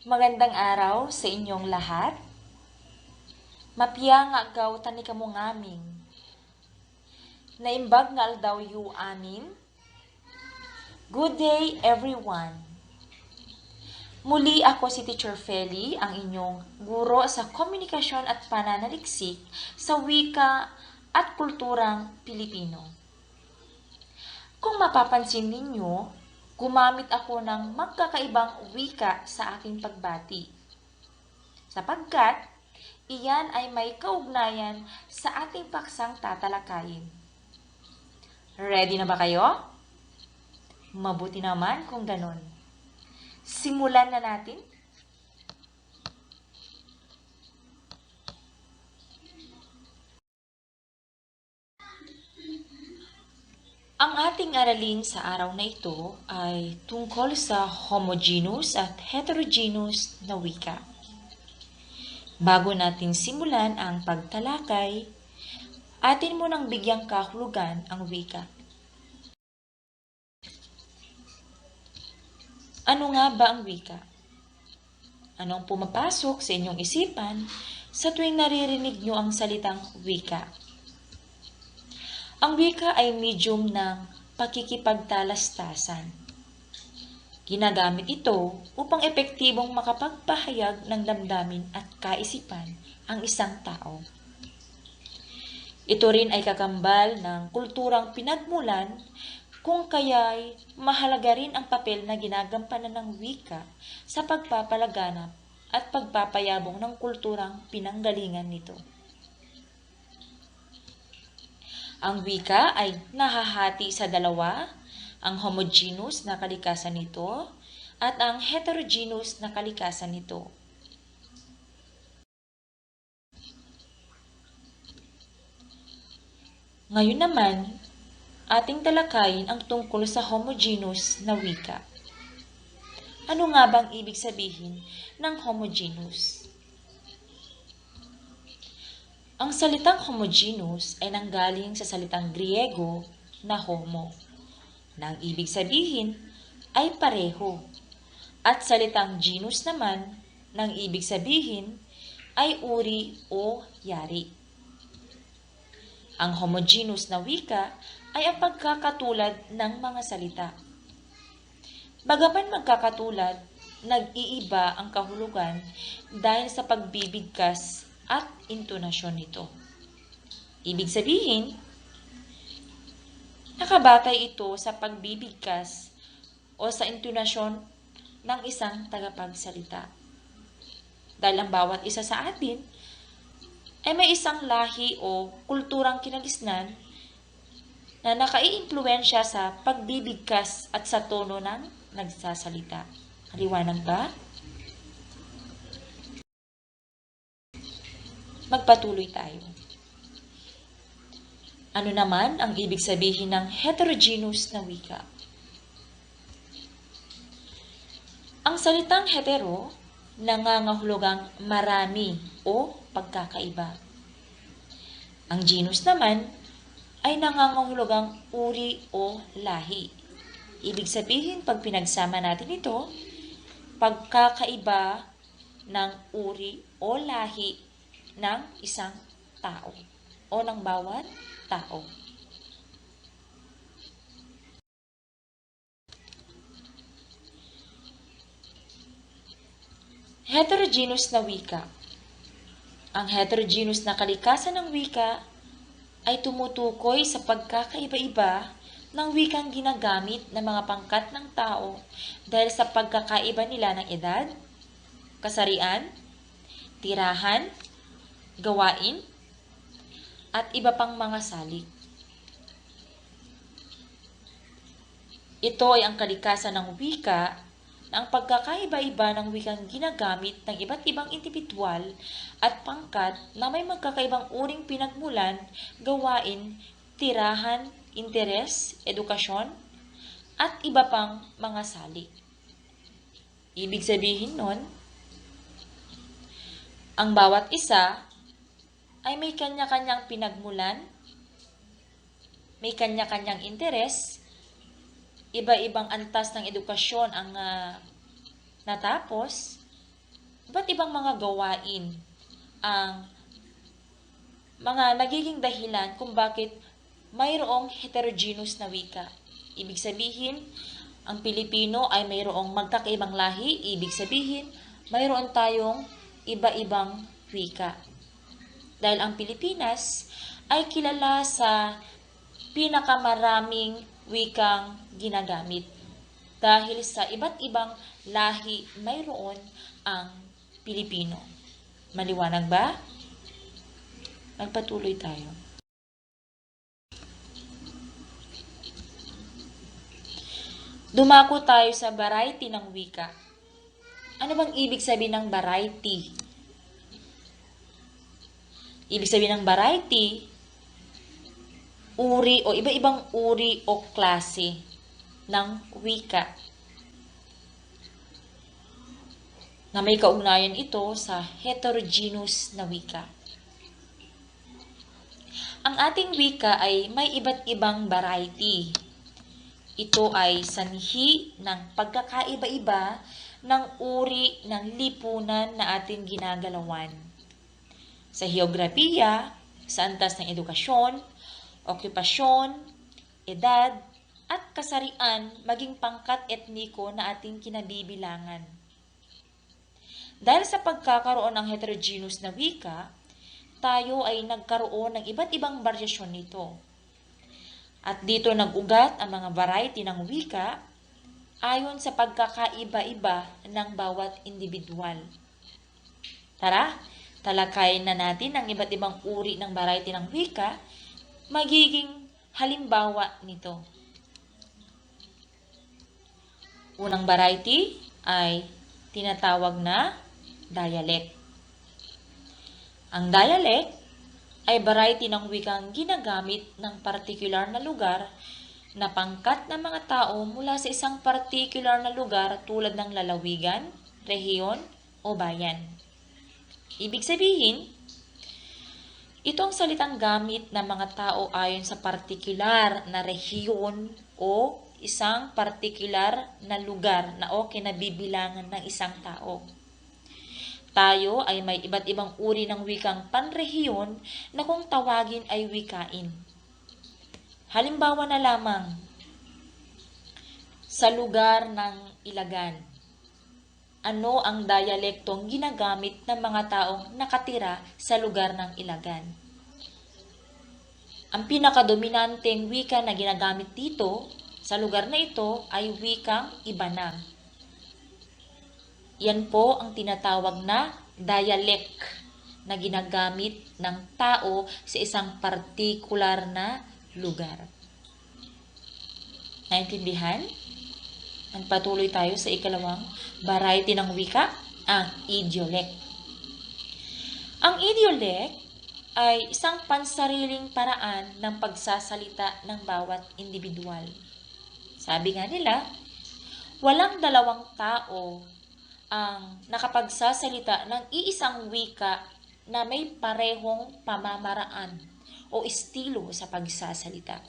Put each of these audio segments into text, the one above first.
Magandang araw sa inyong lahat. Mapiyang nga agaw tani kamo ngaming. Naimbag nga aldaw yu amin. Good day everyone. Muli ako si Teacher Feli, ang inyong guro sa komunikasyon at pananaliksik sa wika at kulturang Pilipino. Kung mapapansin ninyo, gumamit ako ng magkakaibang wika sa aking pagbati. Sapagkat, iyan ay may kaugnayan sa ating paksang tatalakayin. Ready na ba kayo? Mabuti naman kung ganon. Simulan na natin. Ang ating aralin sa araw na ito ay tungkol sa homogeneous at heterogeneous na wika. Bago natin simulan ang pagtalakay, atin munang bigyang kahulugan ang wika. Ano nga ba ang wika? Anong pumapasok sa inyong isipan sa tuwing naririnig nyo ang salitang wika? Ang wika ay medium ng pakikipagtalastasan. Ginagamit ito upang epektibong makapagpahayag ng damdamin at kaisipan ang isang tao. Ito rin ay kakambal ng kulturang pinagmulan, kung kaya'y mahalaga rin ang papel na ginagampanan ng wika sa pagpapalaganap at pagpapayabong ng kulturang pinanggalingan nito. Ang wika ay nahahati sa dalawa, ang homogeneous na kalikasan nito at ang heterogeneous na kalikasan nito. Ngayon naman, ating talakayin ang tungkol sa homogeneous na wika. Ano nga bang ibig sabihin ng homogeneous? Ang salitang homogeneous ay nanggaling sa salitang Griego na homo, na ang ibig sabihin ay pareho, at salitang genus naman na ang ibig sabihin ay uri o yari. Ang homogeneous na wika ay ang pagkakatulad ng mga salita. Bagaman magkakatulad, nag-iiba ang kahulugan dahil sa pagbibigkas at intonasyon nito. Ibig sabihin, nakabatay ito sa pagbibigkas o sa intonasyon ng isang tagapagsalita. Dahil ang bawat isa sa atin ay may isang lahi o kulturang kinalisnan na nakaiimpluwensya sa pagbibigkas at sa tono ng nagsasalita. Liwanag ba? Magpatuloy tayo. Ano naman ang ibig sabihin ng heterogeneous na wika? Ang salitang hetero nangangahulugang marami o pagkakaiba. Ang genus naman ay nangangahulugang uri o lahi. Ibig sabihin, pag pinagsama natin ito, pagkakaiba ng uri o lahi ng isang tao o ng bawat tao. Heterogeneous na wika. Ang heterogeneous na kalikasan ng wika ay tumutukoy sa pagkakaiba-iba ng wikang ginagamit ng mga pangkat ng tao dahil sa pagkakaiba nila ng edad, kasarian, tirahan, gawain, at iba pang mga salik. Ito ay ang kalikasan ng wika na ang pagkakaiba-iba ng wikang ginagamit ng iba't ibang indibidwal at pangkat na may magkakaibang uring pinagmulan, gawain, tirahan, interes, edukasyon, at iba pang mga salik. Ibig sabihin nun, ang bawat isa ay may kanya-kanyang pinagmulan, may kanya-kanyang interes, iba-ibang antas ng edukasyon ang natapos, iba't ibang mga gawain ang mga nagiging dahilan kung bakit mayroong heterogeneous na wika. Ibig sabihin, ang Pilipino ay mayroong magkakaibang lahi. Ibig sabihin, mayroon tayong iba-ibang wika. Dahil ang Pilipinas ay kilala sa pinakamaraming wikang ginagamit. Dahil sa iba't ibang lahi mayroon ang Pilipino. Maliwanag ba? Magpatuloy tayo. Dumako tayo sa variety ng wika. Ano bang ibig sabihin ng variety? Ibig sabihin ng variety, uri o iba-ibang uri o klase ng wika. Na may kaugnayan ito sa heterogeneous na wika. Ang ating wika ay may iba't ibang variety. Ito ay sanhi ng pagkakaiba-iba ng uri ng lipunan na ating ginagalawan. Sa heograpiya, sa antas ng edukasyon, okupasyon, edad, at kasarian maging pangkat etniko na ating kinabibilangan. Dahil sa pagkakaroon ng heterogeneous na wika, tayo ay nagkaroon ng iba't ibang varyasyon nito. At dito nag-ugat ang mga variety ng wika ayon sa pagkakaiba-iba ng bawat individual. Tara, talakayin na natin ang iba't ibang uri ng variety ng wika, magiging halimbawa nito. Unang variety ay tinatawag na dialect. Ang dialect ay variety ng wikang ginagamit ng partikular na lugar na pangkat ng mga tao mula sa isang partikular na lugar tulad ng lalawigan, rehiyon, o bayan. Ibig sabihin, ito ang salitang gamit ng mga tao ayon sa partikular na rehiyon o isang partikular na lugar na o kinabibilangan ng isang tao. Tayo ay may iba't ibang uri ng wikang panrehiyon na kung tawagin ay wikain. Halimbawa na lamang, sa lugar ng Ilagan. Ano ang dialektong ginagamit ng mga taong nakatira sa lugar ng Ilagan? Ang pinakadominanteng wika na ginagamit dito sa lugar na ito ay wikang Ibanag. Yan po ang tinatawag na dialect na ginagamit ng tao sa isang partikular na lugar. Naintindihan? Patuloy tayo sa ikalawang variety ng wika, ang idiolect. Ang idiolect ay isang pansariling paraan ng pagsasalita ng bawat individual. Sabi nga nila, walang dalawang tao ang nakapagsasalita ng iisang wika na may parehong pamamaraan o estilo sa pagsasalita.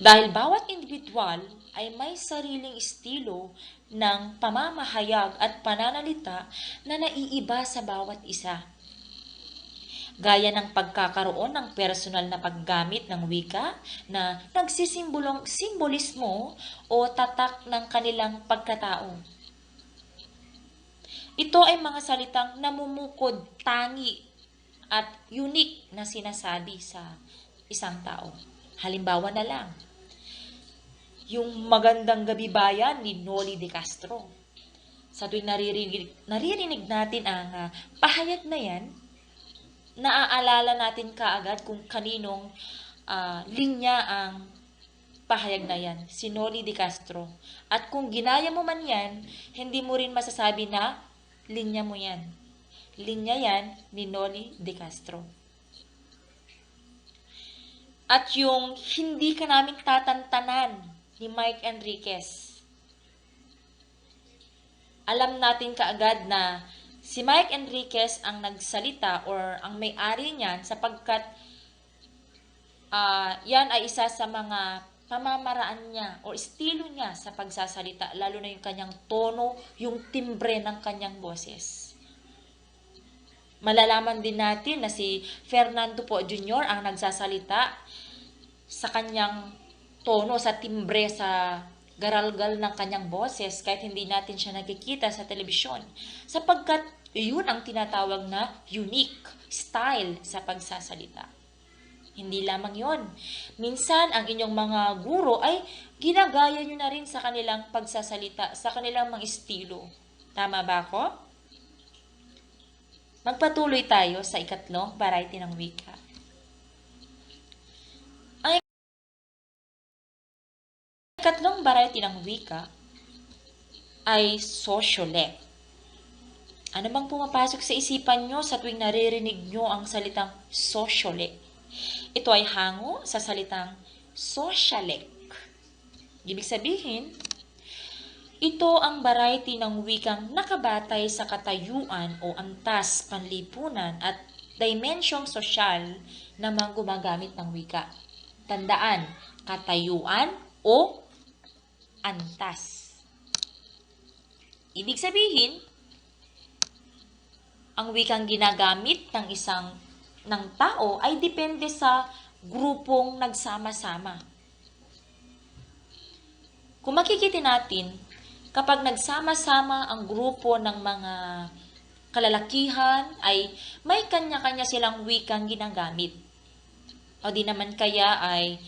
Dahil bawat individual ay may sariling estilo ng pamamahayag at pananalita na naiiba sa bawat isa. Gaya ng pagkakaroon ng personal na paggamit ng wika na nagsisimbolong simbolismo o tatak ng kanilang pagkatao. Ito ay mga salitang namumukod, tangi at unique na sinasabi sa isang tao. Halimbawa na lang, yung magandang gabi bayan ni Noli de Castro. Sa tuwing naririnig natin ang pahayag na yan, naaalala natin kaagad kung kaninong linya ang pahayag na yan, si Noli de Castro. At kung ginaya mo man yan, hindi mo rin masasabi na linya mo yan. Linya yan ni Noli de Castro. At yung hindi ka namin tatantanan ni Mike Enriquez. Alam natin kaagad na si Mike Enriquez ang nagsalita or ang may-ari niyan sapagkat yan ay isa sa mga pamamaraan niya o estilo niya sa pagsasalita, lalo na yung kanyang tono, yung timbre ng kanyang boses. Malalaman din natin na si Fernando Po Jr. ang nagsasalita sa kanyang tono, sa timbre, sa garalgal ng kanyang boses kahit hindi natin siya nakikita sa telebisyon. Sapagkat yun ang tinatawag na unique style sa pagsasalita. Hindi lamang yon. Minsan, ang inyong mga guro ay ginagaya nyo na rin sa kanilang pagsasalita, sa kanilang mga estilo. Tama ba ako? Magpatuloy tayo sa ikatlong variety ng wika. Ang ikatlong variety ng wika ay sociolect. Ano bang pumapasok sa isipan nyo sa tuwing naririnig nyo ang salitang sociolect? Ito ay hango sa salitang socialect. Ibig sabihin, ito ang variety ng wikang nakabatay sa katayuan o antas panlipunan at dimensyong sosyal na mga gumagamit ng wika. Tandaan, katayuan o antas. Ibig sabihin, ang wikang ginagamit ng tao ay depende sa grupong nagsama-sama. Kung makikita natin, kapag nagsama-sama ang grupo ng mga kalalakihan, ay may kanya-kanya silang wikang ginagamit. O di naman kaya ay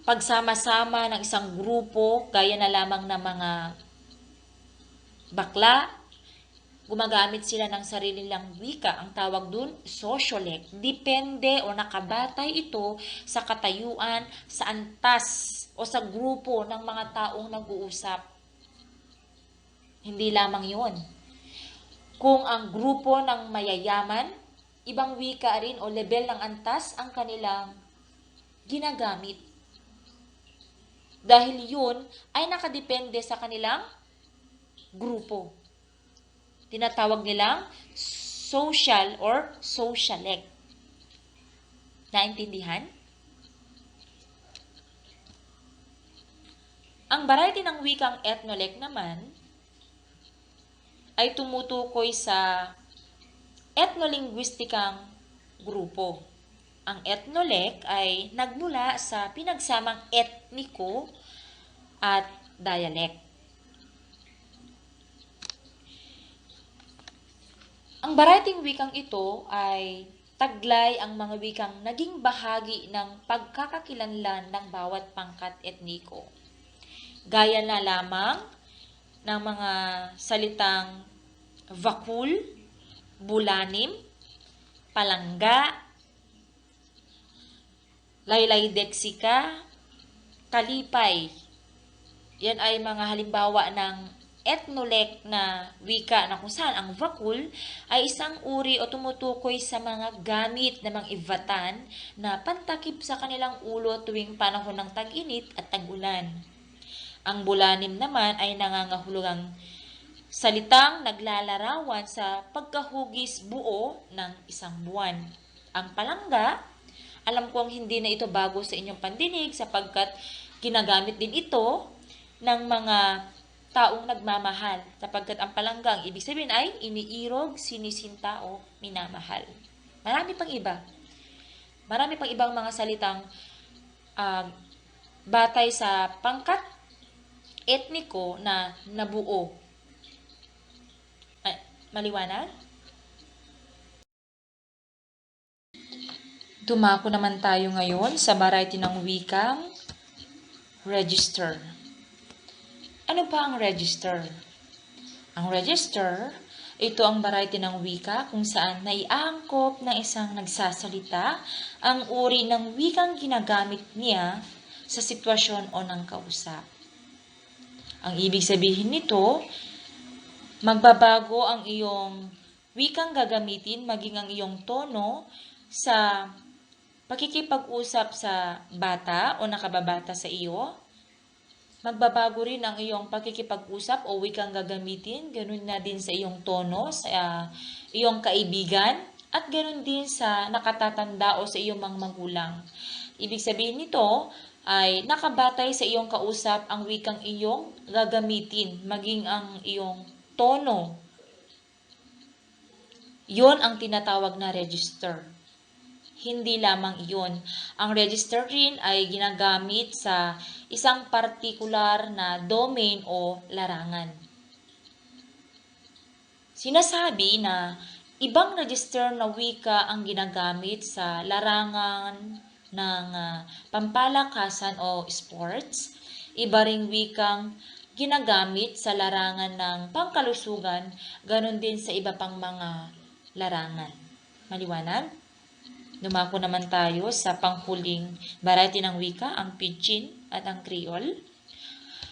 pagsama-sama ng isang grupo, gaya na lamang ng mga bakla, gumagamit sila ng sarili nilang wika. Ang tawag dun, sociolect. Depende o nakabatay ito sa katayuan, sa antas o sa grupo ng mga taong nag-uusap. Hindi lamang yon. Kung ang grupo ng mayayaman, ibang wika rin o level ng antas ang kanilang ginagamit. Dahil yun ay nakadepende sa kanilang grupo. Tinatawag nilang social or socialect. Naintindihan? Ang variety ng wikang ethnolect naman ay tumutukoy sa ethnolinguistikang grupo. Ang ethnolect ay nagmula sa pinagsamang etniko at dialect. Ang variety wikang ito ay taglay ang mga wikang naging bahagi ng pagkakakilanlan ng bawat pangkat etniko. Gaya na lamang ng mga salitang vakul, bulanim, palangga, laylay deksika, kalipay. Yan ay mga halimbawa ng ethnolect na wika na kung saan ang vakul ay isang uri o tumutukoy sa mga gamit na mga ivatan na pantakip sa kanilang ulo tuwing panahon ng tag-init at tag-ulan. Ang bulanim naman ay nangangahulugang salitang naglalarawan sa pagkahugis buo ng isang buwan. Ang palangga, alam kong hindi na ito bago sa inyong pandinig sapagkat ginagamit din ito ng mga taong nagmamahal, sapagkat ang palanggang ibig sabihin ay iniirog, sinisinta o minamahal. Marami pang iba. Marami pang ibang mga salitang batay sa pangkat etniko na nabuo. Maliwanag? Dumako naman tayo ngayon sa variety ng wikang register. Ano ba ang register? Ang register, ito ang variety ng wika kung saan naiangkop ng isang nagsasalita ang uri ng wikang ginagamit niya sa sitwasyon o ng kausap. Ang ibig sabihin nito, magbabago ang iyong wikang gagamitin, maging ang iyong tono sa pakikipag-usap sa bata o nakababata sa iyo. Magbabago rin ang iyong pakikipag-usap o wikang gagamitin, ganun na din sa iyong tono, sa iyong kaibigan, at ganun din sa nakatatanda o sa iyong mga magulang. Ibig sabihin nito, ay nakabatay sa iyong kausap ang wikang iyong gagamitin, maging ang iyong tono. Yon ang tinatawag na register. Hindi lamang iyon. Ang register rin ay ginagamit sa isang partikular na domain o larangan. Sinasabi na ibang register na wika ang ginagamit sa larangan ng pampalakasan o sports, iba ring wikang ginagamit sa larangan ng pangkalusugan, ganon din sa iba pang mga larangan. Maliwanag? Dumako naman tayo sa panghuling variety ng wika, ang Pidgin at ang Creole.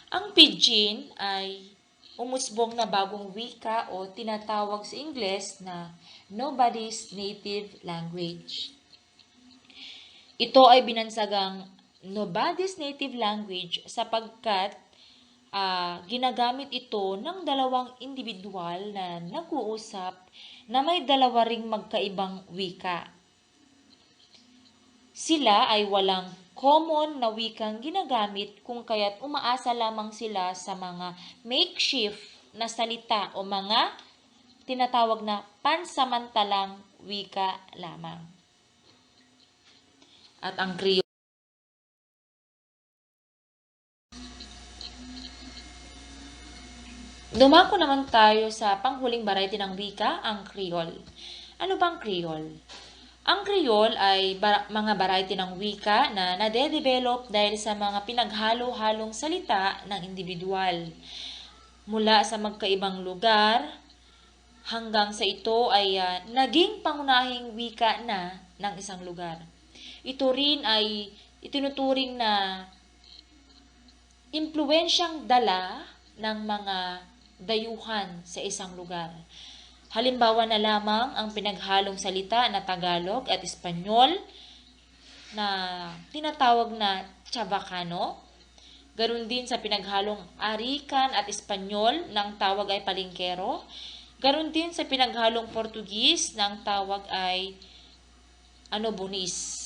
Ang Pidgin ay umusbong na bagong wika o tinatawag sa Ingles na nobody's native language. Ito ay binansagang nobody's native language sapagkat ginagamit ito ng dalawang individual na nag-uusap na may dalawa ring magkaibang wika. Sila ay walang common na wikang ginagamit kung kaya't umaasa lamang sila sa mga makeshift na salita o mga tinatawag na pansamantalang wika lamang. At ang Creole. Dumako naman tayo sa panghuling variety ng wika, ang Creole. Ano bang Creole? Ang Creole ay mga variety ng wika na nade-develop dahil sa mga pinaghalo-halong salita ng individual. Mula sa magkaibang lugar hanggang sa ito ay naging pangunahing wika na ng isang lugar. Ito rin ay itinuturing na impluwensyang dala ng mga dayuhan sa isang lugar. Halimbawa na lamang ang pinaghalong salita na Tagalog at Espanyol na tinatawag na Chavacano. Ganoon din sa pinaghalong Arican at Espanyol ng tawag ay Palingkero. Ganoon din sa pinaghalong Portugis ng tawag ay Bunis.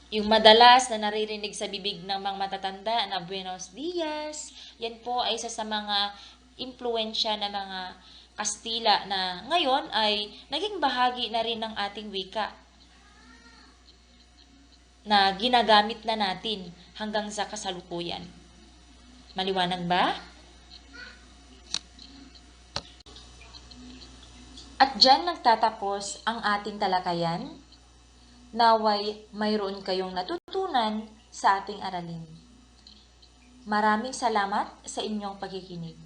Yung madalas na naririnig sa bibig ng mga matatanda na Buenos Dias, yan po ay isa sa mga impluensya ng mga Kastila na ngayon ay naging bahagi na rin ng ating wika na ginagamit na natin hanggang sa kasalukuyan. Maliwanag ba? At dyan nagtatapos ang ating talakayan. Naway mayroon kayong natutunan sa ating aralin. Maraming salamat sa inyong pagkikinig.